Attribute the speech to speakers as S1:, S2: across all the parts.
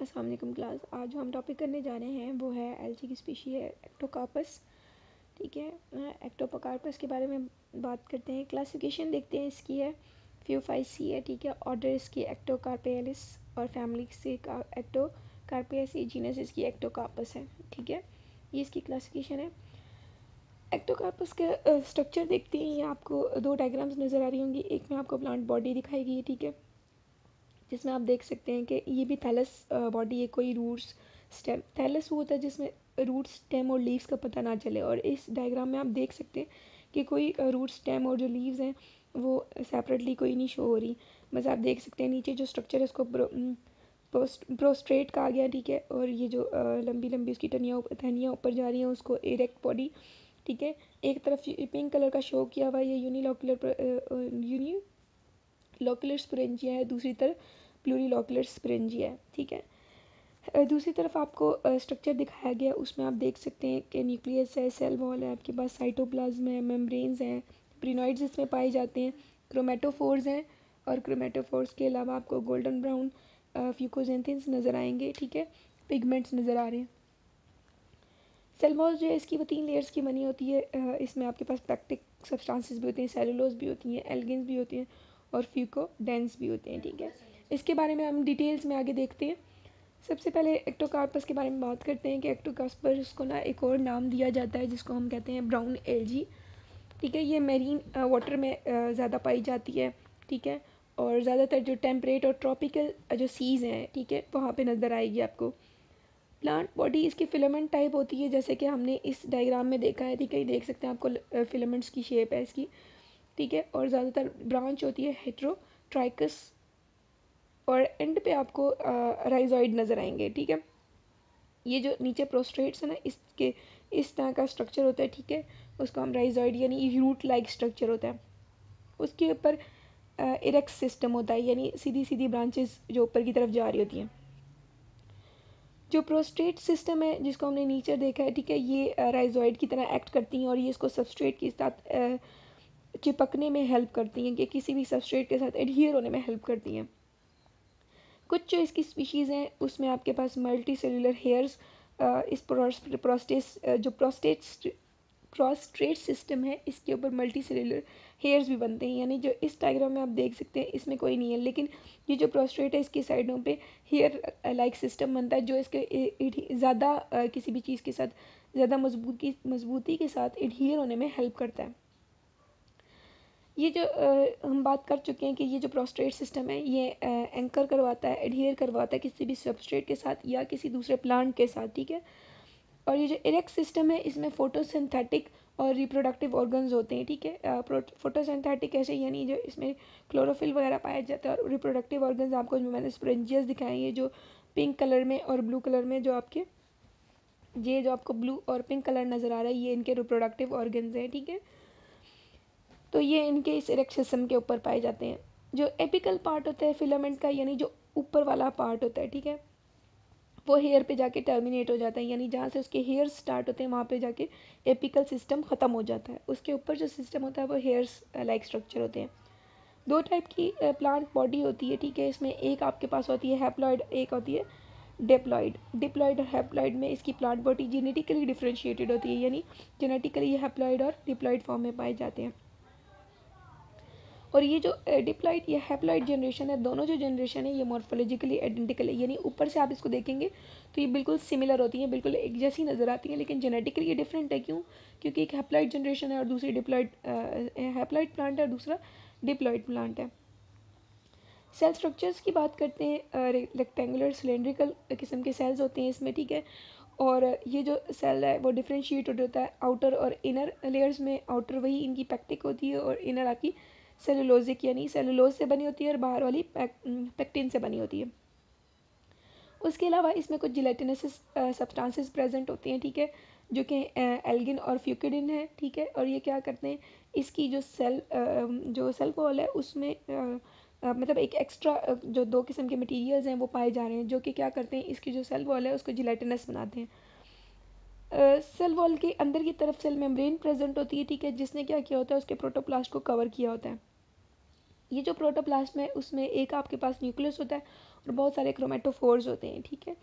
S1: अस्सलाम वालेकुम क्लास। आज जो हम टॉपिक करने जा रहे हैं वो है एलजी की स्पीशी है एक्टोकार्पस। ठीक है, एक्टोकार्पस के बारे में बात करते हैं। क्लासिफिकेशन देखते हैं इसकी है फ्यूफाइसी है। ठीक है, ऑर्डर इसकी एक्टोकार्पेलिस और फैमिली से एक्टोकार्पेसी, जीनस इसकी एक्टोकार्पस है। ठीक है, ये इसकी क्लासिफिकेशन है। एक्टोकार्पस का स्ट्रक्चर देखते हैं। ये आपको दो डायग्राम्स नज़र आ रही होंगी। एक में आपको प्लांट बॉडी दिखाई गई है, ठीक है, जिसमें आप देख सकते हैं कि ये भी थैलस बॉडी है, कोई रूट्स स्टेम। थैलस वो होता है जिसमें रूट स्टेम और लीव्स का पता ना चले, और इस डायग्राम में आप देख सकते हैं कि कोई रूट स्टेम और जो लीव्स हैं वो सेपरेटली कोई नहीं शो हो रही। बस आप देख सकते हैं नीचे जो स्ट्रक्चर है उसको प्रोस्ट्रेट कहा गया। ठीक है, और ये जो लंबी लंबी उसकी टहनियाँ ऊपर जा रही हैं उसको इरेक्ट बॉडी। ठीक है, एक तरफ पिंक कलर का शो किया हुआ ये यूनिलोकुलर स्पोरेंजिया है, दूसरी तरफ प्लूरीलोकुलर स्पोरेंजिया है। ठीक है, दूसरी तरफ आपको स्ट्रक्चर दिखाया गया, उसमें आप देख सकते हैं कि न्यूक्लियस है, सेल वॉल है, आपके पास साइटोप्लाज्म है, मेम्ब्रेन्स हैं, प्रीनोइड्स इसमें पाए जाते हैं, क्रोमेटोफोर्स हैं, और क्रोमेटोफोर्स के अलावा आपको गोल्डन ब्राउन फ्यूकोजेंथिन्स नज़र आएंगे। ठीक है, पिगमेंट्स नज़र आ रहे हैं। सेल वॉल जो है इसकी वो 3 लेयर्स की बनी होती है। इसमें आपके पास पैक्टिक सब्सटेंसेस भी होती हैं, सेलुलोज भी होती हैं, एल्गिन्स भी होती हैं, और फ्यूकोडेंस भी होते हैं। ठीक है, इसके बारे में हम डिटेल्स में आगे देखते हैं। सबसे पहले एक्टोकार्पस के बारे में बात करते हैं कि एक्टोकार्पस को ना एक और नाम दिया जाता है जिसको हम कहते हैं ब्राउन एल्जी। ठीक है, ये मेरीन वाटर में ज़्यादा पाई जाती है। ठीक है, और ज़्यादातर जो टेम्परेट और ट्रॉपिकल जो सीज़ हैं, ठीक है, वहाँ पे नज़र आएगी आपको। प्लांट बॉडी इसकी फिलामेंट टाइप होती है, जैसे कि हमने इस डायग्राम में देखा है। ठीक है, देख सकते हैं आपको फिलामेंट्स की शेप है इसकी। ठीक है, और ज़्यादातर ब्रांच होती है हेट्रोट्राइकस, और एंड पे आपको राइजॉइड नज़र आएंगे। ठीक है, ये जो नीचे प्रोस्ट्रेट्स है ना, इसके इस तरह का स्ट्रक्चर होता है। ठीक है, उसको हम राइजॉइड यानी रूट लाइक स्ट्रक्चर होता है। उसके ऊपर इरेक्ट सिस्टम होता है, यानी सीधी सीधी ब्रांचेस जो ऊपर की तरफ जा रही होती हैं। जो प्रोस्ट्रेट सिस्टम है जिसको हमने नीचे देखा है, ठीक है, ये राइजॉइड की तरह एक्ट करती हैं और ये इसको सबस्ट्रेट के साथ चिपकने में हेल्प करती हैं, कि किसी भी सबस्ट्रेट के साथ एडहियर होने में हेल्प करती हैं। कुछ जो इसकी स्पीशीज़ हैं उसमें आपके पास मल्टी सेलुलर हेयर्स, इस प्रोस्ट्रेट सिस्टम है इसके ऊपर मल्टी सेलुलर हेयर्स भी बनते हैं, यानी जो इस डायग्राम में आप देख सकते हैं इसमें कोई नहीं है, लेकिन ये जो प्रोस्ट्रेट है इसकी साइडों पे हेयर लाइक सिस्टम बनता है जो इसके ज़्यादा किसी भी चीज़ के साथ ज़्यादा मजबूती के साथ एडहियर होने में हेल्प करता है। ये जो हम बात कर चुके हैं कि ये जो प्रोस्ट्रेट सिस्टम है ये एंकर करवाता है, एडहियर करवाता है किसी भी सबस्ट्रेट के साथ या किसी दूसरे प्लांट के साथ। ठीक है, और ये जो इरेक्ट सिस्टम है इसमें फोटोसिंथेटिक और रिप्रोडक्टिव ऑर्गन्स होते हैं। ठीक है, फोटोसिंथेटिक ऐसे यानी जो इसमें क्लोरोफिल वगैरह पाया जाता है, और रिप्रोडक्टिव ऑर्गन्स आपको जो मैंने स्पोरेंजियस दिखाए हैं जो पिंक कलर में और ब्लू कलर में जो आपके ये जो आपको ब्लू और पिंक कलर नज़र आ रहा है ये इनके रिप्रोडक्टिव ऑर्गन्स हैं। ठीक है, तो ये इनके इस इरेक्ट सिस्टम के ऊपर पाए जाते हैं। जो एपिकल पार्ट होता है फिलामेंट का, यानी जो ऊपर वाला पार्ट होता है, ठीक है, वो हेयर पे जाके टर्मिनेट हो जाता है, यानी जहाँ से उसके हेयर स्टार्ट होते हैं वहाँ पे जाके एपिकल सिस्टम ख़त्म हो जाता है। उसके ऊपर जो सिस्टम होता है वो हेयर्स लाइक स्ट्रक्चर होते हैं। दो टाइप की प्लांट बॉडी होती है। ठीक है, इसमें एक आपके पास होती है हैप्लॉइड, एक होती है डिप्लॉइड। डिप्लॉइड और हैप्लॉइड में इसकी प्लांट बॉडी जेनेटिकली डिफ्रेंशिएटेड होती है, यानी जेनेटिकली ये हैप्लॉइड और डिप्लॉइड फॉर्म में पाए जाते हैं। और ये जो डिप्लॉइड या हैप्लॉइड जनरेशन है, दोनों जो जनरेशन है ये मॉर्फोलॉजिकली आइडेंटिकल है, यानी ऊपर से आप इसको देखेंगे तो ये बिल्कुल सिमिलर होती हैं, बिल्कुल एक जैसी नज़र आती हैं, लेकिन जेनेटिकली ये डिफरेंट है। क्यों? क्योंकि एक हैप्लॉइड जनरेशन है और दूसरी हैप्लॉइड प्लांट है और दूसरा डिप्लॉइड प्लांट है। सेल स्ट्रक्चर्स की बात करते हैं, रेक्टेंगुलर सिलेंड्रिकल किस्म के सेल्स होते हैं इसमें। ठीक है, और ये जो सेल है वो डिफ्रेंशिएटेड होता है आउटर और इनर लेयर्स में। आउटर वही इनकी पैक्टिक होती है और इनर आपकी सेलुलोजिक यानी सेलुलोज से बनी होती है, और बाहर वाली पैक्टिन से बनी होती है। उसके अलावा इसमें कुछ जिलेटिनस सब्सटेंसेस प्रेजेंट होती हैं। ठीक है, जो कि एल्गिन और फ्यूकिडिन है। ठीक है, और ये क्या करते हैं, इसकी जो सेल वॉल है उसमें मतलब एक एक्स्ट्रा जो दो किस्म के मटेरियल्स हैं वो पाए जा रहे हैं, जो कि क्या करते हैं, इसकी जो सेल वॉल है उसको जिलेटिनस बनाते हैं। सेल वॉल के अंदर की तरफ सेल मेम्ब्रेन प्रेजेंट होती है। ठीक है, जिसने क्या किया होता है, उसके प्रोटोप्लास्ट को कवर किया होता है। ये जो प्रोटोप्लाज्म है उसमें एक आपके पास न्यूक्लियस होता है और बहुत सारे क्रोमेटोफोर्स होते हैं, ठीक है।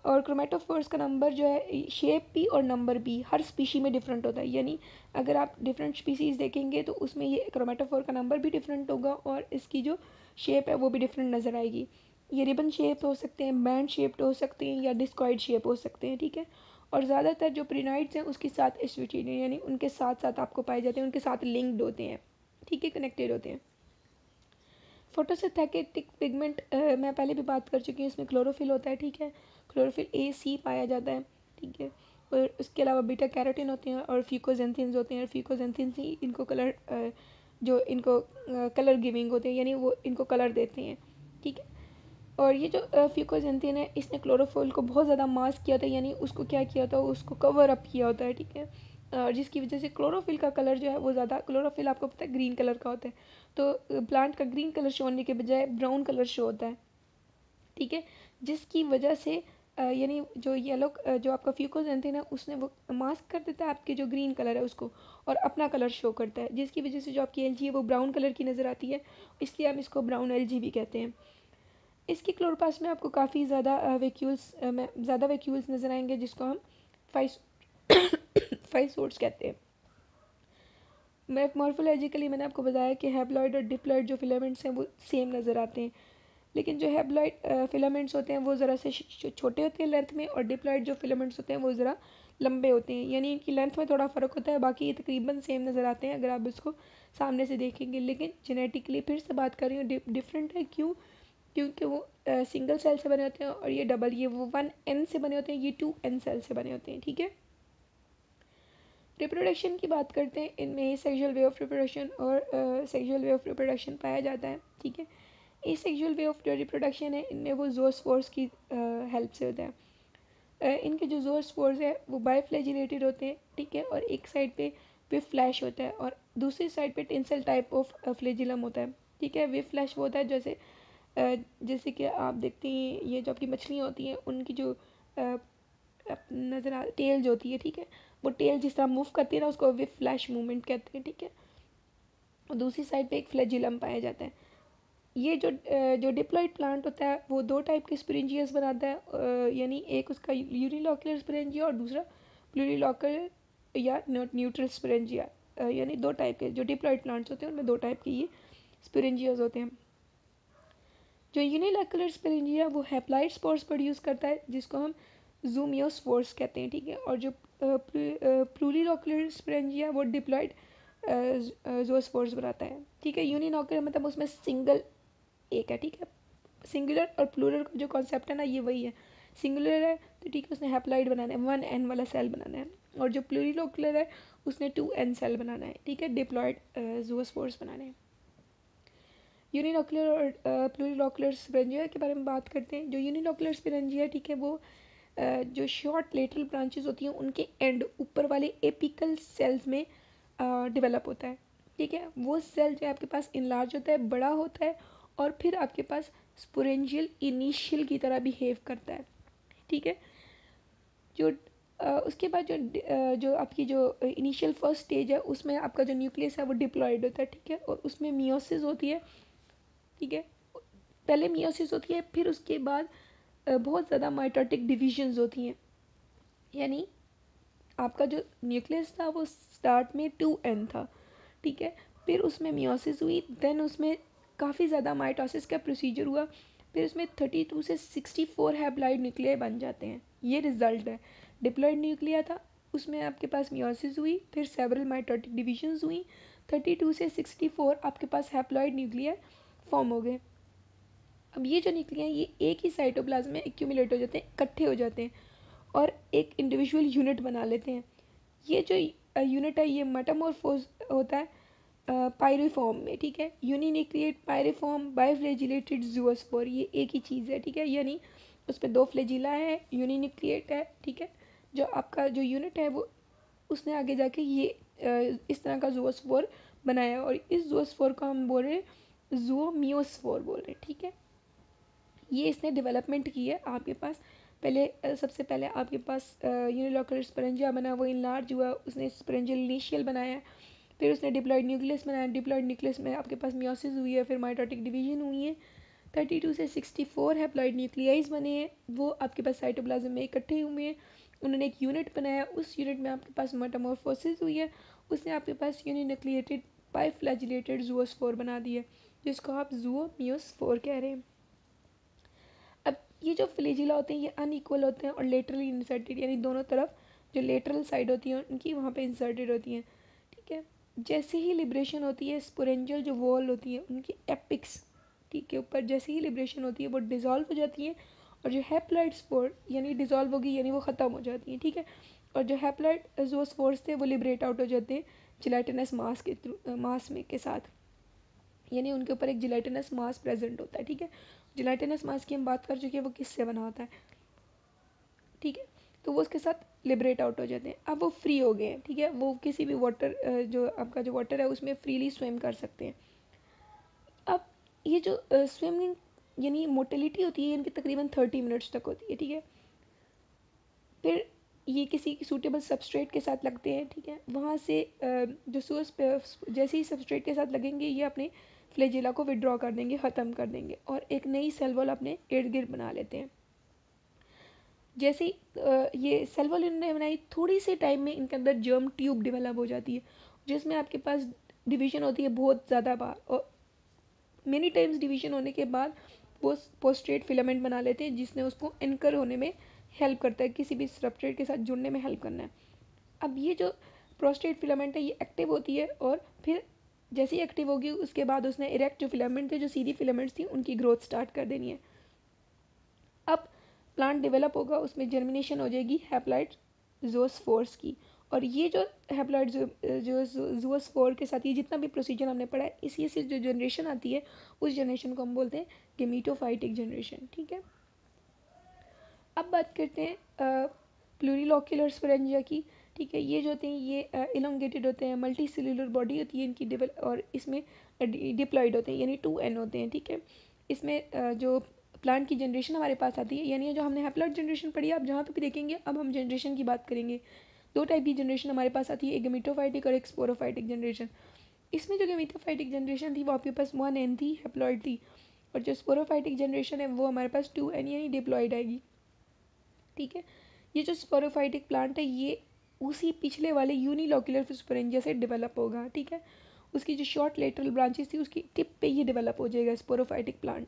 S1: और क्रोमेटोफोर्स का नंबर जो है शेप भी और नंबर भी हर स्पीशी में डिफरेंट होता है, यानी अगर आप डिफरेंट स्पीसीज़ देखेंगे तो उसमें ये क्रोमेटोफोर का नंबर भी डिफरेंट होगा और इसकी जो शेप है वो भी डिफरेंट नज़र आएगी। ये रिबन शेप हो सकते हैं, बैंड शेप्ड हो सकते हैं या डिस्कॉइड शेप हो सकते हैं, ठीक है। और ज़्यादातर जो प्रिनाइड्स हैं उसके साथ एस्विटिनियन यानी उनके साथ साथ आपको पाए जाते हैं, उनके साथ लिंक्ड होते हैं, ठीक है, कनेक्टेड होते हैं। फोटोसिंथेटिक पिगमेंट मैं पहले भी बात कर चुकी हूँ, इसमें क्लोरोफिल होता है, ठीक है। क्लोरोफिल ए सी पाया जाता है, ठीक है। और उसके अलावा बीटा कैरोटीन होते हैं और फ्यूकोजेंथिन्स होते हैं। और फ्यूकोजेंथिन्स ही इनको कलर जो इनको कलर गिविंग होते हैं, यानी वो इनको कलर देते हैं, ठीक है। और ये जो फ्यूकोजेंथिन है इसने क्लोरोफिल को बहुत ज़्यादा मास्क किया था, यानी उसको क्या किया होता है, उसको कवर अप किया होता है, ठीक है। जिसकी वजह से क्लोरोफिल का कलर जो है वो ज़्यादा, क्लोरोफिल आपको पता है ग्रीन कलर का होता है, तो प्लांट का ग्रीन कलर शो होने के बजाय ब्राउन कलर शो होता है, ठीक है। जिसकी वजह से यानी जो येलो जो आपका फ्यूकोजेंथिन है उसने वो मास्क कर देता है आपके जो ग्रीन कलर है उसको और अपना कलर शो करता है, जिसकी वजह से जो आपकी एलजी है वो ब्राउन कलर की नज़र आती है, इसलिए हम इसको ब्राउन एलजी भी कहते हैं। इसकी क्लोरोप्लास्ट में आपको काफ़ी ज़्यादा वैक्यूल्स में ज़्यादा वैक्यूल्स नज़र आएंगे, जिसको हम फाइव सोर्स कहते हैं। मॉर्फोलॉजिकली मैंने आपको बताया कि हैप्लॉइड और डिप्लॉइड जो फिलामेंट्स हैं वो सेम नज़र आते हैं, लेकिन जो हैप्लॉइड फिलामेंट्स होते हैं वो ज़रा से छोटे होते हैं लेंथ में, और डिप्लॉइड जो फिलामेंट्स होते हैं वो ज़रा लंबे होते हैं, यानी इनकी लेंथ में थोड़ा फ़र्क होता है, बाकी ये तकरीबन सेम नज़र आते हैं अगर आप इसको सामने से देखेंगे। लेकिन जेनेटिकली फिर से बात कर रही हूँ डिफरेंट है, क्यों? क्योंकि वो सिंगल सेल से बने होते हैं और ये डबल, ये वो 1n से बने होते हैं, ये 2n सेल से बने होते हैं, ठीक है। रिप्रोडक्शन की बात करते हैं, इनमें सेक्सुअल वे ऑफ रिप्रोडक्शन और सेक्सुअल वे ऑफ रिप्रोडक्शन पाया जाता है, ठीक है। इस सेक्सुअल वे ऑफ रिप्रोडक्शन है इनमें वो ज़ोस्पोर्स की हेल्प से होता है। इनके जो ज़ोस्पोर्स है वो बाइफ्लैजिलेटेड होते हैं, ठीक है। और एक साइड पे वे फ्लैश होता है और दूसरी साइड पे टेंसल टाइप ऑफ फ्लेजिलम होता है, ठीक है। वे फ्लैश वो होता है जैसे कि आप देखते हैं ये जो आपकी मछलियाँ होती हैं उनकी जो नज़र आ टेल जो होती है, ठीक है, वो टेल जिस तरह मूव करती है ना उसको विप फ्लैश मूवमेंट कहते हैं, ठीक है। और दूसरी साइड पे एक फ्लैजिलम पाया जाता है। ये जो डिप्लॉइड प्लांट होता है वो दो टाइप के स्पोरेंजियस बनाता है, यानी एक उसका यूनिलॉकुलर स्पोरेंजिया और दूसरा प्लूरिलॉकुलर या न्यूट्रल स्पोरेंजिया, यानी दो टाइप के जो डिप्लॉइड प्लांट्स होते हैं उनमें दो टाइप के ये स्पोरेंजियाज होते हैं। जो यूनिलॉकुलर स्पोरेंजिया वो हैप्लॉइड स्पोर्स प्रोड्यूस करता है, जिसको हम ज़ूमियोस्पोर्स कहते हैं, ठीक है। और जो प्लूरिलॉकुलर स्पोरेंजिया वो डिप्लॉइड ज़ूस्पोर्स बनाता है, ठीक है। यूनिलॉकुलर मतलब उसमें सिंगल एक है, ठीक है। सिंगुलर और प्लूरल का जो कॉन्सेप्ट है ना ये वही है। सिंगुलर है तो ठीक है उसने हैप्लॉइड बनाना है, 1n वाला सेल बनाना है, और जो प्लूरिलॉकुलर है उसने 2n सेल बनाना है, ठीक है, डिप्लॉइड ज़ूस्पोर्स बनाने हैं। यूनिलॉकुलर और प्लूरिलॉकुलर स्पोरेंजिया के बारे में बात करते हैं। जो यूनिलॉकुलर स्पोरेंजिया, ठीक है, वो जो शॉर्ट लेटरल ब्रांचेस होती हैं उनके एंड ऊपर वाले एपिकल सेल्स में डेवलप होता है, ठीक है। वो सेल जो आपके पास इनलार्ज होता है, बड़ा होता है, और फिर आपके पास स्पोरेंजियल इनिशियल की तरह बिहेव करता है, ठीक है। जो उसके बाद जो आपकी जो इनिशियल फर्स्ट स्टेज है उसमें आपका जो न्यूक्लियस है वो डिप्लॉयड होता है, ठीक है। और उसमें मियोसिस होती है, ठीक है। पहले मियोसिस होती है, फिर उसके बाद बहुत ज़्यादा माइटोटिक डिविजन्स होती हैं, यानी आपका जो न्यूक्लियस था वो स्टार्ट में 2n था, ठीक है। फिर उसमें मियोसिस हुई, देन उसमें काफ़ी ज़्यादा माइटोसिस का प्रोसीजर हुआ, फिर उसमें 32 से 64 हैप्लॉइड न्यूक्लियाई बन जाते हैं, ये रिजल्ट है। डिप्लॉइड न्यूक्लिया था, उसमें आपके पास मियोसिस हुई, फिर सेवरल माइटोटिक डिविजन्स हुई, 32 से 64 आपके पास हैप्लॉइड न्यूक्लिया फॉर्म हो गए। अब ये जो न्यूक्लिया ये एक ही साइटोप्लाज्म में एक्यूमुलेट हो जाते हैं, इकट्ठे हो जाते हैं और एक इंडिविजुअल यूनिट बना लेते हैं। ये जो यूनिट है ये मेटामॉर्फोज होता है पायरिफॉर्म में, ठीक है। यूनिन्यूक्लिएट पायरिफॉर्म बाइफ्लैजिलेटेड ज़ूओस्पोर, ये एक ही चीज़ है, ठीक है, यानी उस पर दो फ्लैजिला है, यूनिन्यूक्लिएट है, ठीक है। जो आपका जो यूनिट है वो उसने आगे जाके ये इस तरह का ज़ूओस्पोर बनाया, और इस ज़ूओस्पोर को हम बोल रहे हैं ज़ूओमियोस्पोर बोल रहे हैं, ठीक है। ये इसने डेवलपमेंट की है आपके पास। पहले सबसे पहले आपके पास यूनिलॉकुलर स्पोरेंजिया बना, वो इनलार्ज हुआ, उसने स्पोरेंजियल इनिशियल बनाया, फिर उसने डिप्लॉयड न्यूक्लियस बनाया, डिप्लॉयड न्यूक्लियस में आपके पास मियोसिस हुई है, फिर माइटोटिक डिवीजन हुई है, 32 से 64 हैप्लॉइड न्यूक्लियाइज बने हैं, वो आपके पास साइटोप्लाज्म में इकट्ठे हुए हैं, उन्होंने एक यूनिट बनाया, उस यूनिट में आपके पास मेटामॉर्फोसिस हुई है, उसने आपके पास यूनिन्यूक्लिएटेड बाइफ्लैजिलेटेड ज़ूओस्पोर बना दिया, जिसको आप ज़ूओमियोस्पोर कह रहे हैं। अब ये जो फ्लैजिला होते हैं ये अनइक्वल होते हैं और लेटरली इंसर्टेड, यानी दोनों तरफ जो लेटरल साइड होती हैं उनकी वहाँ पे इंसर्टेड होती हैं, ठीक है। जैसे ही लिब्रेशन होती है स्पोरेंजियल जो वॉल होती है उनकी एपिक्स, ठीक है, ऊपर जैसे ही लिब्रेशन होती है वो डिज़ोल्व हो जाती है, और जो हैप्लॉइड स्पोर यानी डिज़ोल्व होगी यानी वो ख़त्म हो जाती हैं, ठीक है। और जो हैप्लॉइड जो स्पोर्स थे वो लिबरेट आउट हो जाते हैं जिलेटिनस मास के थ्रू, मास में के साथ, यानी उनके ऊपर एक जिलेटिनस मास प्रेजेंट होता है, ठीक है। जिलेटिनस मास की हम बात कर चुके हैं, वो किससे बना होता है, ठीक है। तो वो उसके साथ लिबरेट आउट हो जाते हैं, अब वो फ्री हो गए हैं, ठीक है, वो किसी भी वाटर जो आपका जो वाटर है उसमें फ्रीली स्विम कर सकते हैं। अब ये जो स्विमिंग यानी मोटिलिटी होती है इनकी तकरीबन 30 मिनट्स तक होती है, ठीक है। फिर ये किसी सूटेबल सबस्ट्रेट के साथ लगते हैं, ठीक है, वहाँ से जो सोर्स जैसे ही सबस्ट्रेट के साथ लगेंगे ये अपने फ्लैजिला को विड्रॉ कर देंगे, ख़त्म कर देंगे, और एक नई सेल वॉल अपने इर्द गिर्द बना लेते हैं। जैसे ही ये सेल वॉल इन्होंने बनाई, थोड़ी से टाइम में इनके अंदर जर्म ट्यूब डेवलप हो जाती है, जिसमें आपके पास डिवीजन होती है बहुत ज़्यादा बार, और मेनी टाइम्स डिवीजन होने के बाद वो पोस्ट्रेट फिलामेंट बना लेते हैं, जिसने उसको एंकर होने में हेल्प करता है, किसी भी सबस्ट्रेट के साथ जुड़ने में हेल्प करना है। अब ये जो प्रोस्टेट फिलामेंट है ये एक्टिव होती है, और फिर जैसे ही एक्टिव होगी उसके बाद उसने इरेक्ट जो फिलामेंट थे, जो सीधी फिलामेंट्स थी, उनकी ग्रोथ स्टार्ट कर देनी है। अब प्लांट डेवलप होगा, उसमें जर्मिनेशन हो जाएगी हैप्लॉइड ज़ोस्पोर्स की, और ये जो हैप्लॉइड जो ज़ोस्पोर के साथ ये जितना भी प्रोसीजर हमने पढ़ा है, इसी से जो जनरेशन आती है उस जनरेशन को हम बोलते हैं गेमीटोफाइटिक जनरेशन, ठीक है। अब बात करते हैं प्लूरिलोक्युलर स्पोरेंजिया की, ठीक है। ये जो होते हैं ये इलोंगेटेड होते हैं, मल्टी सेल्यूलर बॉडी होती है इनकी डेवलप, और इसमें डिप्लॉयड होते हैं यानी 2N होते हैं, ठीक है। इसमें जो प्लांट की जनरेशन हमारे पास आती है, यानी जो हमने हैप्लॉइड जनरेशन पढ़ी है, आप जहाँ पे भी देखेंगे अब हम जनरेशन की बात करेंगे। दो टाइप की जनरेशन हमारे पास आती है, एक गेमिटोफाइटिक और एक स्पोरोफाइटिक जनरेशन। इसमें जो गेमिटोफाइटिक जनरेशन थी वो आपके पास 1N थी, हैप्लॉइड थी, और जो स्पोरोफाइटिक जनरेशन है वो हमारे पास 2N यानी डिप्लॉयड आएगी, ठीक है। ये जो स्पोरोफाइटिक प्लांट है ये उसी पिछले वाले यूनिलोक्युलर स्पोरेंजिया से डेवलप होगा, ठीक है। उसकी जो शॉर्ट लेटरल ब्रांचेस थी उसकी टिप पे ये डेवलप हो जाएगा स्पोरोफाइटिक प्लांट।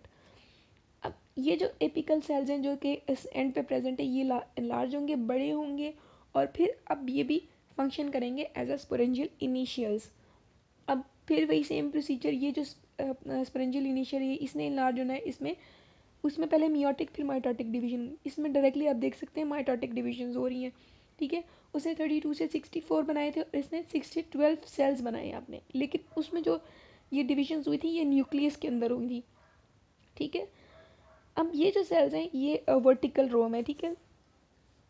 S1: अब ये जो एपिकल सेल्स हैं जो कि इस एंड पे प्रेजेंट है ये लार्ज होंगे, बड़े होंगे, और फिर अब ये भी फंक्शन करेंगे एज अ स्पोरेंजियल इनिशियल्स। अब फिर वही सेम प्रोसीजर, ये जो स्पोरेंजियल इनिशियल है इसने लार्ज होना है, इसमें उसमें पहले मियोटिक फिर माइटोटिक डिवीजन, इसमें डायरेक्टली आप देख सकते हैं माइटोटिक डिवीजन हो रही हैं, ठीक है। उसने 32 से 64 बनाए थे और इसने 12 सेल्स बनाए आपने, लेकिन उसमें जो ये डिवीजन हुई थी ये न्यूक्लियस के अंदर हुई थी, ठीक है। अब ये जो सेल्स हैं ये वर्टिकल रो में, ठीक है,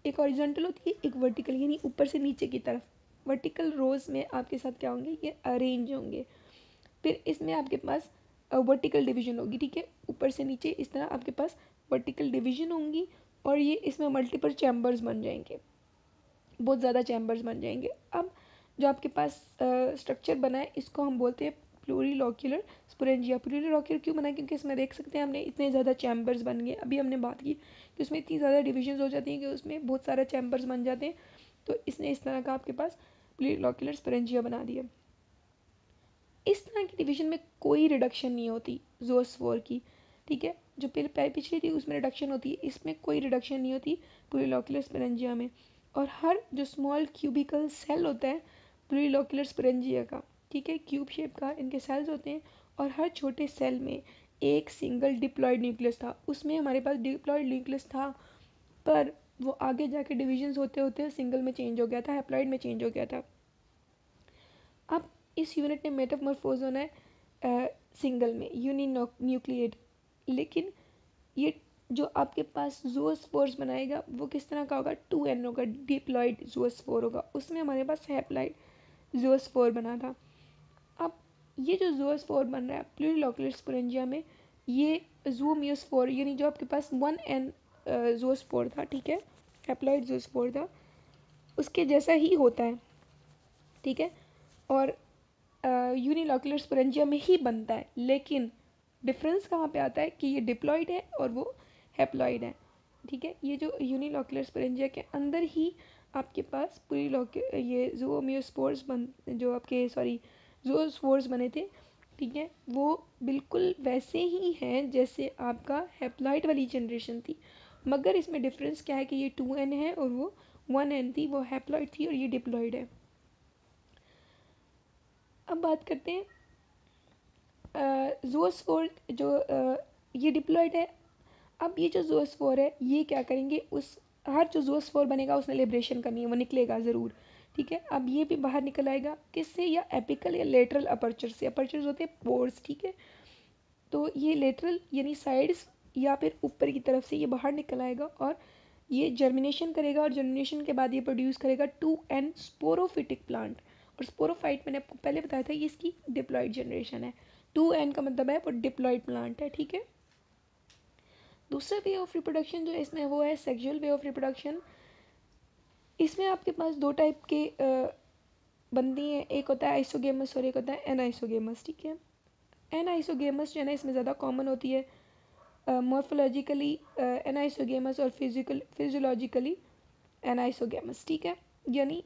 S1: एक हॉरिजॉन्टल होती है एक वर्टिकल, यानी ऊपर से नीचे की तरफ। वर्टिकल रोज में आपके साथ क्या होंगे, ये अरेंज होंगे। फिर इसमें आपके पास वर्टिकल डिवीजन होगी, ठीक है, ऊपर से नीचे इस तरह आपके पास वर्टिकल डिवीजन होंगी, और ये इसमें मल्टीपल चैम्बर्स बन जाएंगे, बहुत ज़्यादा चैम्बर्स बन जाएंगे। अब जो आपके पास स्ट्रक्चर बना है इसको हम बोलते हैं प्लूरिलोक्युलर स्पोरेंजिया। प्लूरिलोक्युलर क्यों बना है, क्योंकि इसमें देख सकते हैं हमने इतने ज़्यादा चैम्बर्स बन गए, अभी हमने बात की कि उसमें इतनी ज़्यादा डिविजन हो जाती हैं कि उसमें बहुत सारा चैम्बर्स बन जाते हैं, तो इसने इस तरह का आपके पास प्लूरिलोक्युलर स्पोरेंजिया बना दिया। इस तरह की डिवीजन में कोई रिडक्शन नहीं होती ज़ोस्पोर की, ठीक है। जो पिछली थी उसमें रिडक्शन होती है, इसमें कोई रिडक्शन नहीं होती प्लूरिलोक्युलर स्पोरेंजिया में। और हर जो स्मॉल क्यूबिकल सेल होता है प्लूरिलोक्युलर स्पोरेंजिया का, ठीक है, क्यूब शेप का इनके सेल्स होते हैं, और हर छोटे सेल में एक सिंगल डिप्लॉयड न्यूक्लियस था, उसमें हमारे पास डिप्लॉयड न्यूक्लियस था, पर वो आगे जाके डिविजन्स होते होते सिंगल में चेंज हो गया था, हैप्लॉइड में चेंज हो गया था। अब इस यूनिट ने मेटामॉर्फोज होना है सिंगल में यूनिन्यूक्लिएट, लेकिन ये जो आपके पास ज़ूओस्पोर्स बनाएगा वो किस तरह का होगा, 2N होगा, डिप्लॉयड ज़ूओस्पोर होगा, उसमें हमारे पास हैप्लॉइड ज़ूओस्पोर बना था। अब ये जो ज़ूओस्पोर बन रहा है प्लूरिलोक्युलर स्पोरेंजिया में, ये ज़ूमियोस्पोर यानी जो आपके पास 1N ज़ूओस्पोर था, ठीक है, हैप्लॉइड ज़ूओस्पोर था, उसके जैसा ही होता है, ठीक है। और यूनिलॉकुलर स्पोरेंजिया में ही बनता है, लेकिन डिफरेंस कहाँ पे आता है कि ये डिप्लॉइड है और वो हैप्लॉइड है। ठीक है, ये जो यूनिलॉकुलर स्पोरेंजिया के अंदर ही आपके पास पूरी ये ज़ूओमियोस्पोर्स जो आपके ज़ूओस्पोर्स बने थे, ठीक है, वो बिल्कुल वैसे ही हैं जैसे आपका हैप्लॉइड वाली जनरेशन थी, मगर इसमें डिफरेंस क्या है कि ये 2n है और वो 1n थी, वो हैप्लॉइड थी और ये डिप्लॉइड है। अब बात करते हैं ज़ूओस्पोर ये डिप्लॉइड है। अब ये जो ज़ूओस्पोर है ये क्या करेंगे, उस हर जो ज़ूओस्पोर बनेगा उसने लिब्रेशन करनी है, वो निकलेगा ज़रूर। ठीक है, अब ये भी बाहर निकल आएगा किससे, या एपिकल या लेटरल अपर्चर से। अपर्चर्स होते हैं पोर्स, ठीक है, तो ये लेटरल यानी साइड्स या फिर ऊपर की तरफ से ये बाहर निकल आएगा और ये जर्मिनेशन करेगा, और जर्मिनेशन के बाद ये प्रोड्यूस करेगा 2n स्पोरोफिटिक प्लांट। और स्पोरोफाइट मैंने आपको पहले बताया था ये इसकी डिप्लॉइड जनरेशन है। 2n का मतलब है वो डिप्लॉइड प्लांट है। ठीक है, दूसरा वे ऑफ रिप्रोडक्शन जो इसमें वो है सेक्सुअल वे ऑफ रिप्रोडक्शन। इसमें आपके पास दो टाइप के बनती हैं, एक होता है आइसोगेमस और एक होता है एनाइसोगेमस। ठीक है, एनाइसोगेमस जो है ना इसमें ज़्यादा कॉमन होती है मॉर्फोलॉजिकली एनाइसोगेमस और फिजियोलॉजिकली एनाइसोगेमस। ठीक है, यानी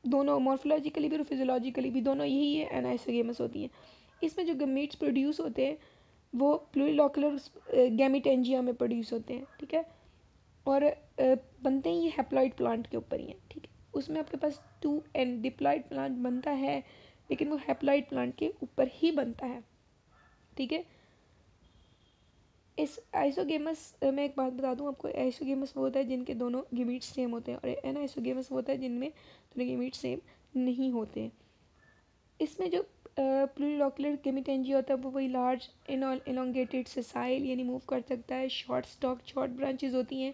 S1: दोनों मॉर्फोलॉजिकली भी और फिजियोलॉजिकली भी दोनों यही है एनाइसोगेमस होती हैं। इसमें जो गमीट्स प्रोड्यूस होते हैं वो प्लूरिलॉकुलर गैमीटेंजिया में प्रोड्यूस होते हैं। ठीक है, और बनते ही ये हैप्लॉइड प्लांट के ऊपर ही हैं। ठीक है, उसमें आपके पास 2n डिप्लॉइड प्लांट बनता है, लेकिन वो हैप्लॉइड प्लांट के ऊपर ही बनता है। ठीक है, इस आइसोगेमस में एक बात बता दूं आपको, आइसोगेमस वो होता है जिनके दोनों गमीट्स सेम होते हैं, और एनाइसोगेमस वो होता है जिनमें दोनों गमीट्स सेम नहीं होते हैं। इसमें जो प्लूरिलॉकुलर गमीटेंजिया होता है वो वही लार्ज इलोंगेटेड सेसाइल यानी मूव कर सकता है, शॉर्ट स्टॉक शॉर्ट ब्रांचेज होती हैं।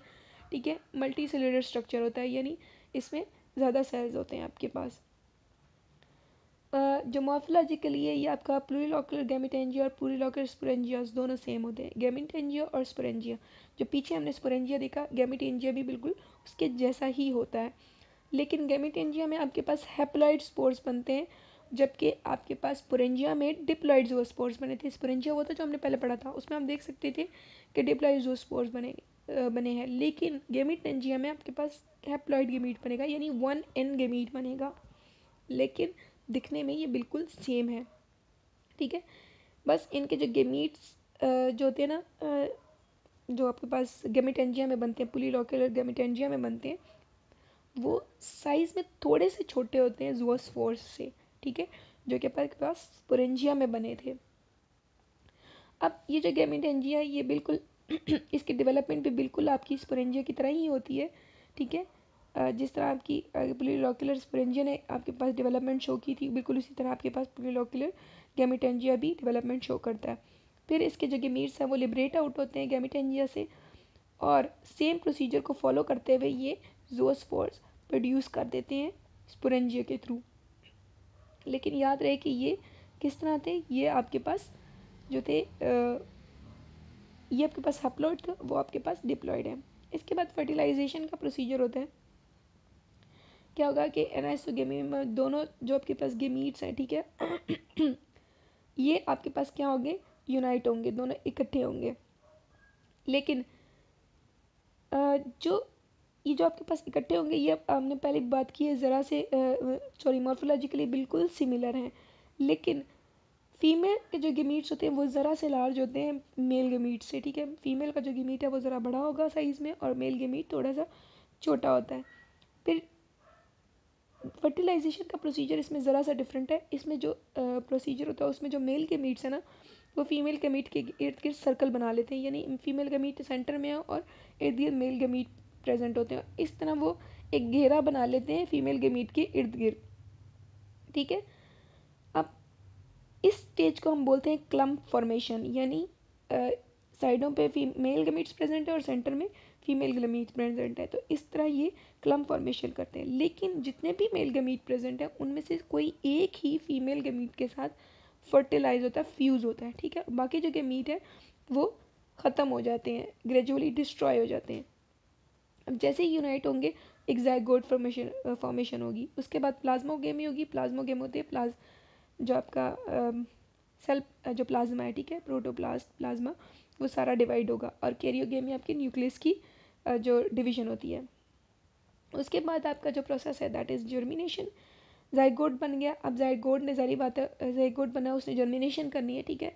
S1: ठीक है, मल्टी सेलुलर स्ट्रक्चर होता है, यानी इसमें ज़्यादा सेल्स होते हैं आपके पास। जो मॉर्फोलॉजिकली है ये आपका प्लूरिलॉकुलर गैमीटेंजिया और प्लूरिलॉकुलर स्पोरेंजिया दोनों सेम होते हैं। गैमीटेंजिया और स्पोरेंजिया, जो पीछे हमने स्पोरेंजिया देखा, गैमीटेंजिया भी बिल्कुल उसके जैसा ही होता है, लेकिन गैमीटेंजिया में आपके पास हैप्लॉइड स्पोर्स बनते हैं, जबकि आपके पास स्पोरेंजिया में डिप्लॉइड ज़ूओस्पोर्स बने थे। स्पोरेंजिया वो था जो हमने पहले पढ़ा था, उसमें हम देख सकते थे कि डिप्लॉइड ज़ूओस्पोर्स बने हैं, लेकिन गैमीटेंजिया में आपके पास हैप्लॉइड गैमीट बनेगा, यानी 1n गैमीट बनेगा, लेकिन दिखने में ये बिल्कुल सेम है। ठीक है, बस इनके जो गैमीट्स जो होते हैं ना जो आपके पास गैमीटेंजिया में बनते हैं, प्लूरिलॉकुलर गैमीटेंजिया में बनते हैं, वो साइज़ में थोड़े से छोटे होते हैं ज़ूओस्पोर्स से। ठीक है, जो कि आपके पास स्पोरेंजिया में बने थे। अब ये जो गैमीटेंजिया है ये बिल्कुल इसकी डेवलपमेंट भी बिल्कुल आपकी स्पोरेंजिया की तरह ही होती है। ठीक है, जिस तरह आपकी प्लूरिलॉकुलर स्पोरेंजिया ने आपके पास डेवलपमेंट शो की थी, बिल्कुल उसी तरह आपके पास प्लूरिलॉकुलर गैमीटेंजिया भी डेवलपमेंट शो करता है। फिर इसके जो गैमीट्स हैं वो लिबरेट आउट होते हैं गैमीटेंजिया से, और सेम प्रोसीजर को फॉलो करते हुए ये ज़ूओस्पोर्स प्रोड्यूस कर देते हैं स्पोरेंजिया के थ्रू। लेकिन याद रहे कि ये किस तरह थे, ये आपके पास जो थे ये आपके पास हैप्लॉइड थे, वो आपके पास डिप्लॉइड है। इसके बाद फर्टिलाइजेशन का प्रोसीजर होता है। क्या होगा कि एनाइसोगेमी में दोनों जो आपके पास गेमीट्स हैं, ठीक है ये आपके पास क्या होंगे, यूनाइट होंगे, दोनों इकट्ठे होंगे। लेकिन जो ये जो आपके पास इकट्ठे होंगे ये हमने पहले बात की है, ज़रा से मॉर्फोलॉजिकली बिल्कुल सिमिलर हैं, लेकिन फीमेल के जो गेमीट्स होते हैं वो ज़रा से लार्ज होते हैं मेल गेमीट से। ठीक है, फीमेल का जो गेमीट है वो ज़रा बड़ा होगा साइज़ में, और मेल गेमीट थोड़ा सा छोटा होता है। फिर फर्टिलाइजेशन का प्रोसीजर इसमें ज़रा सा डिफरेंट है। इसमें जो प्रोसीजर होता है उसमें जो मेल गेमीट्स है ना वो फीमेल गेमीट के इर्द गिर्द सर्कल बना लेते हैं, यानी फीमेल गेमीट सेंटर में है और इर्द गिर्द मेल गेमीट प्रेजेंट होते हैं, इस तरह वो एक घेरा बना लेते हैं फीमेल गेमीट के इर्द गिर्द। ठीक है, अब इस स्टेज को हम बोलते हैं क्लम्प फॉर्मेशन, यानी साइडों पे मेल गमीट्स प्रेजेंट है और सेंटर में फीमेल गमीट प्रेजेंट है, तो इस तरह ये क्लम्प फॉर्मेशन करते हैं। लेकिन जितने भी मेल गमीट प्रेजेंट है उनमें से कोई एक ही फीमेल गमीट के साथ फर्टिलाइज होता है, फ्यूज़ होता है। ठीक है, बाकी जो गमीट है वो ख़त्म हो जाते हैं, ग्रेजुअली डिस्ट्रॉय हो जाते हैं। अब जैसे ही यूनाइट होंगे एक ज़ाइगोट फॉर्मेशन होगी, उसके बाद प्लाज्मोगेमी होगी। प्लाज्मोगेम होते हैं जो आपका सेल जो प्लाज्मा है, ठीक है, प्रोटोप्लास्ट प्लाज्मा, वो सारा डिवाइड होगा। और कैरियोगेम में आपके न्यूक्लियस की जो डिवीजन होती है। उसके बाद आपका जो प्रोसेस है दैट इज़ जर्मिनेशन। जाइगोट बन गया। अब जाइगोट ने, सारी बात है, जाइगोट बना, उसने जर्मिनेशन करनी है, ठीक है,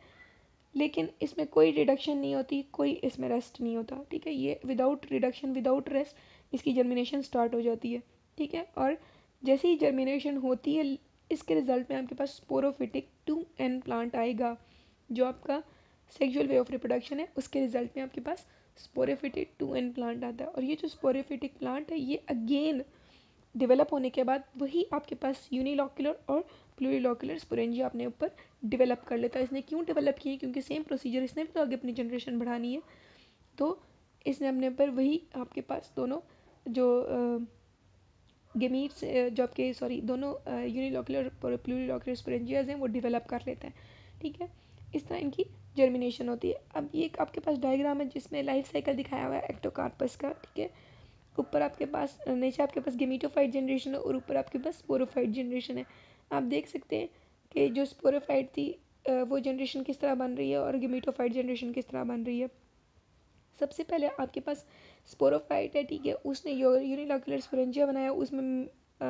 S1: लेकिन इसमें कोई रिडक्शन नहीं होती, कोई इसमें रेस्ट नहीं होता, ठीक है। ये विदाउट रिडक्शन विदाउट रेस्ट इसकी जर्मिनेशन स्टार्ट हो जाती है, ठीक है। और जैसे ही जर्मिनेशन होती है इसके रिजल्ट में आपके पास स्पोरोफिटिक 2n प्लांट आएगा। जो आपका सेक्सुअल वे ऑफ रिप्रोडक्शन है उसके रिजल्ट में आपके पास स्पोरोफिटिक 2n प्लांट आता है। और ये जो स्पोरोफिटिक प्लांट है ये अगेन डेवलप होने के बाद वही आपके पास यूनिलॉक्युलर और प्लूरिलॉक्युलर स्पोरेंजिया अपने ऊपर डेवलप कर लेता है। इसने क्यों डेवलप किए? क्योंकि सेम प्रोसीजर, इसने भी तो आगे अपनी जनरेशन बढ़ानी है, तो इसने अपने ऊपर वही आपके पास दोनों जो गेमीट्स जो आपके दोनों यूनिलॉक्युलर और प्लूरिलॉक्युलर स्पोरेंजियाज हैं वो डेवलप कर लेते हैं, ठीक है। इस तरह इनकी जर्मिनेशन होती है। अब ये एक आपके पास डायग्राम है जिसमें लाइफ साइकिल दिखाया हुआ है एक्टोकार्पस का, ठीक है। ऊपर आपके पास नीचे आपके पास गेमीटोफाइट जनरेशन है और ऊपर आपके पास स्पोरोफाइट जनरेशन है। आप देख सकते हैं कि जो स्पोरोफाइट थी वो जनरेशन किस तरह बन रही है और गेमीटोफाइट जनरेशन किस तरह बन रही है। सबसे पहले आपके पास स्पोरोफाइट है, ठीक है, उसने यूनिलॉक्युलर स्पोरेंजिया बनाया, उसमें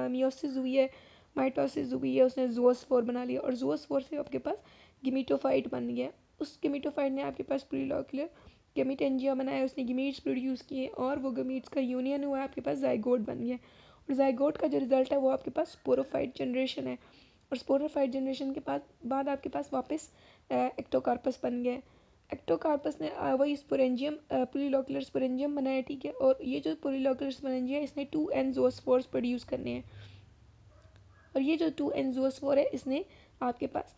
S1: मियोसिस हुई है, माइटोसिस हुई है, उसने ज़ूओस्पोर बना लिया और ज़ूओस्पोर से आपके पास गेमीटोफाइट बन गया। उस गेमीटोफाइट ने आपके पास प्लूरिलॉक्युलर गेमीटेंजिया बनाया, उसने गमीट्स प्रोड्यूस किए और वो गमीट्स का यूनियन हुआ, आपके पास जाइगोट बन गया। और जाइगोट का जो रिजल्ट है वो आपके पास स्पोरोफाइट जनरेशन है। और स्पोरोफाइट जनरेशन के बाद आपके पास वापस एक्टोकार्पस बन गया। एक्टोकार्पस ने वही स्पोरेंजियम प्लूरिलॉक्युलर स्पोरेंजियम बनाया, ठीक है। और ये जो प्लूरिलॉक्युलर स्पोरेंजियम है इसने 2n ज़ूओस्पोर्स प्रोड्यूस करने हैं। और ये जो 2n ज़ूओस्पोर है इसने आपके पास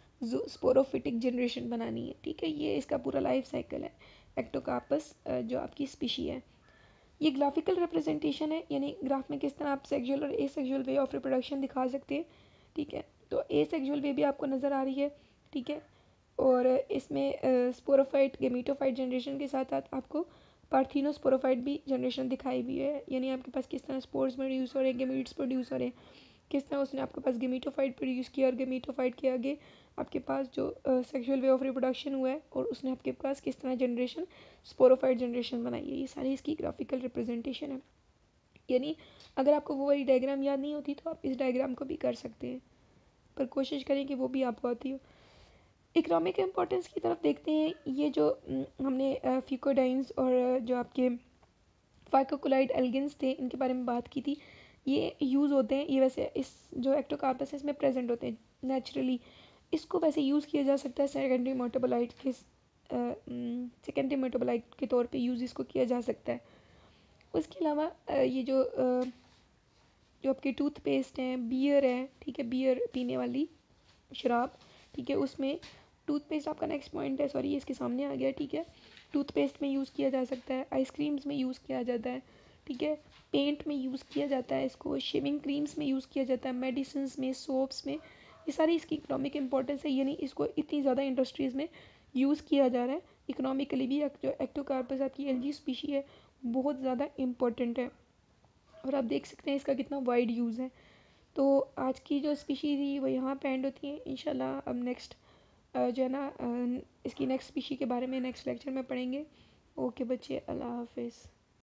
S1: स्पोरोफिटिक जनरेशन बनानी है, ठीक है। ये इसका पूरा लाइफ साइकिल है एक्टोकार्पस जो आपकी स्पीशी है। ये ग्राफिकल रिप्रेजेंटेशन है, यानी ग्राफ में किस तरह आप सेक्सुअल और एसेक्सुअल वे ऑफ रिप्रोडक्शन दिखा सकते हैं, ठीक है। तो एसेक्सुअल वे भी आपको नज़र आ रही है, ठीक है। और इसमें स्पोरोफाइट गेमीटोफाइट जनरेशन के साथ साथ आपको पार्थिनोस्पोरोफाइट भी जनरेशन दिखाई हुई है, यानी आपके पास किस तरह स्पोर्स प्रोड्यूस हो रहे हैं, गेमीट्स प्रोड्यूस हो रहे हैं, किस तरह उसने आपके पास गेमीटोफाइट प्रोड्यूस किया और गेमीटोफाइट के आगे आपके पास जो सेक्सुअल वे ऑफ रिप्रोडक्शन हुआ है और उसने आपके पास किस तरह जनरेशन स्पोरोफाइट जनरेशन बनाई है। ये सारी इसकी ग्राफिकल रिप्रेजेंटेशन है। यानी अगर आपको वो वाली डायग्राम याद नहीं होती तो आप इस डायग्राम को भी कर सकते हैं, पर कोशिश करें कि वो भी आपको आती हो। इकोनॉमिक इम्पोर्टेंस की तरफ देखते हैं। ये जो हमने फ्यूकोडाइंस और जो आपके फाइकोकुलाइड एल्गिन्स थे इनके बारे में बात की थी, ये यूज़ होते हैं, ये वैसे इस जो एक्टोकार्पस है इसमें प्रेजेंट होते हैं नेचुरली। इसको वैसे यूज़ किया जा सकता है सेकेंडरी मेटाबोलाइट के तौर पे यूज़ इसको किया जा सकता है। उसके अलावा ये जो आपके टूथपेस्ट हैं, बियर है, ठीक है, बियर पीने वाली शराब, ठीक है, उसमें टूथपेस्ट आपका नेक्स्ट पॉइंट है, सॉरी ये इसके सामने आ गया, ठीक है। टूथपेस्ट में यूज़ किया जा सकता है, आइसक्रीम्स में यूज़ किया जाता है, ठीक है, पेंट में यूज़ किया जाता है, इसको शेविंग क्रीम्स में यूज़ किया जाता है, मेडिसिन में, सोप्स में, ये सारी इसकी इकोनॉमिक इंपॉर्टेंस है। यानी इसको इतनी ज़्यादा इंडस्ट्रीज़ में यूज़ किया जा रहा है। इकोनॉमिकली भी जो एक्टोकार्पस आपकी एलगी स्पीशी है बहुत ज़्यादा इम्पोर्टेंट है और आप देख सकते हैं इसका कितना वाइड यूज़ है। तो आज की जो स्पीशी थी वो यहाँ पे एंड होती है। इंशाल्लाह अब नेक्स्ट जो है ना इसकी नेक्स्ट स्पीशी के बारे में नेक्स्ट लेक्चर में पढ़ेंगे। ओके बच्चे, अल्लाह हाफिज़।